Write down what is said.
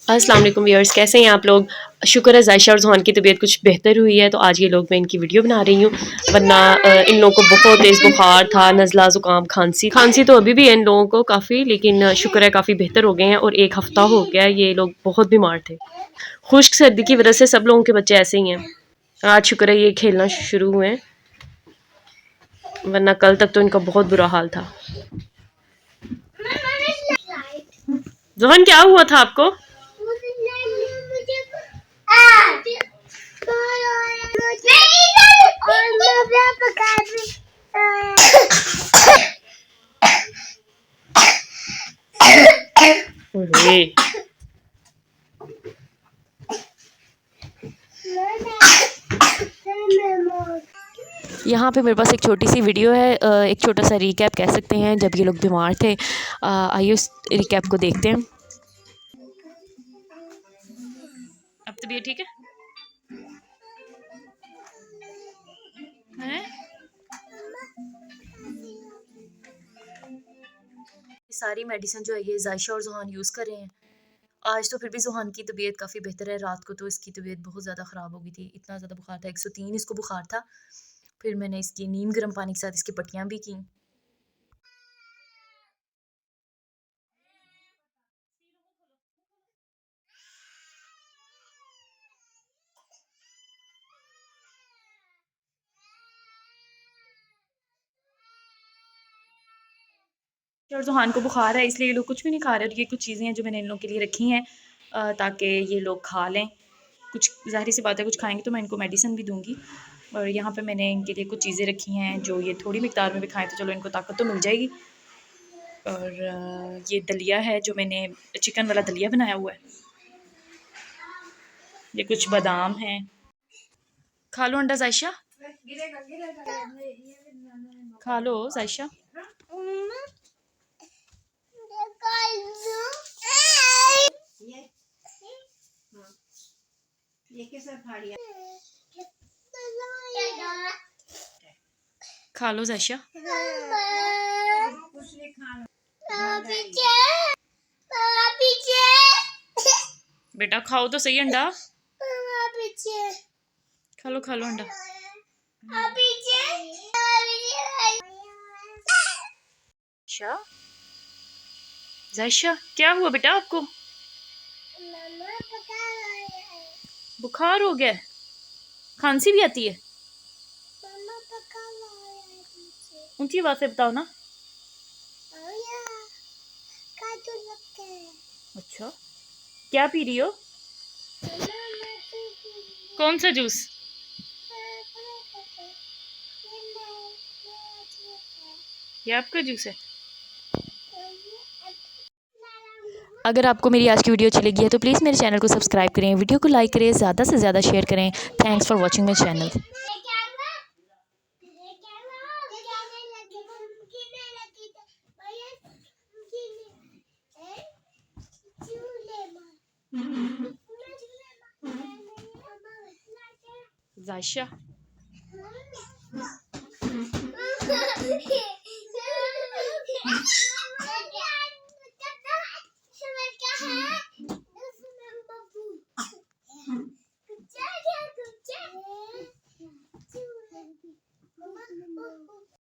अस्सलाम वालेकुम व्यूअर्स, कैसे हैं आप लोग। शुक्र है जायशा और ज़ुहान की तबीयत कुछ बेहतर हुई है, तो आज ये लोग मैं इनकी वीडियो बना रही हूँ। वरना इन लोगों को बहुत तेज़ बुखार था, नज़ला ज़ुकाम खांसी खांसी तो अभी भी है इन लोगों को काफ़ी, लेकिन शुक्र है काफ़ी बेहतर हो गए हैं। और एक हफ़्ता हो गया है ये लोग बहुत बीमार थे। खुश्क सर्दी की वजह से सब लोगों के बच्चे ऐसे ही हैं। आज शुक्र है ये खेलना शुरू हुए हैं, वरना कल तक तो इनका बहुत बुरा हाल था। ज़ुहान क्या हुआ था आपको? ओहे। यहाँ पे मेरे पास एक छोटी सी वीडियो है, एक छोटा सा रिकैप कह सकते हैं जब ये लोग बीमार थे। आइए उस रिकैप को देखते हैं। अब तबीयत ठीक है? हैं? सारी मेडिसिन जो है ये जायशा और ज़ुहान यूज़ कर रहे हैं। आज तो फिर भी ज़ुहान की तबीयत काफ़ी बेहतर है। रात को तो इसकी तबीयत बहुत ज़्यादा ख़राब हो गई थी, इतना ज़्यादा बुखार था, 103 इसको बुखार था। फिर मैंने इसकी नीम गर्म पानी के साथ इसकी पट्टियाँ भी की। और ज़ुहान को बुखार है इसलिए ये लोग कुछ भी नहीं खा रहे। और ये कुछ चीज़ें हैं जो मैंने इन लोगों के लिए रखी हैं, ताकि ये लोग खा लें। कुछ ज़ाहिर सी बात है, कुछ खाएंगे तो मैं इनको मेडिसिन भी दूंगी। और यहाँ पे मैंने इनके लिए कुछ चीज़ें रखी हैं जो ये थोड़ी मिकदार में भी खाएं तो चलो इनको ताकत तो मिल जाएगी। और ये दलिया है जो मैंने चिकन वाला दलिया बनाया हुआ है। ये कुछ बादाम हैं। खा लो अंडा जायशा, खा लो जायशा। खा लो जायशा। बेटा खाओ तो सही अंडा। खा लो अंडा। जायशा, जायशा क्या हुआ बेटा आपको? बुखार हो गया? खांसी भी आती है? ऊंची आवाज से बताओ ना। अच्छा, क्या पी रही हो? कौन सा जूस? ये आपका जूस है? अगर आपको मेरी आज की वीडियो अच्छी लगी है तो प्लीज़ मेरे चैनल को सब्सक्राइब करें, वीडियो को लाइक करें, ज़्यादा से ज़्यादा शेयर करें। Thanks for watching my channel. जायशा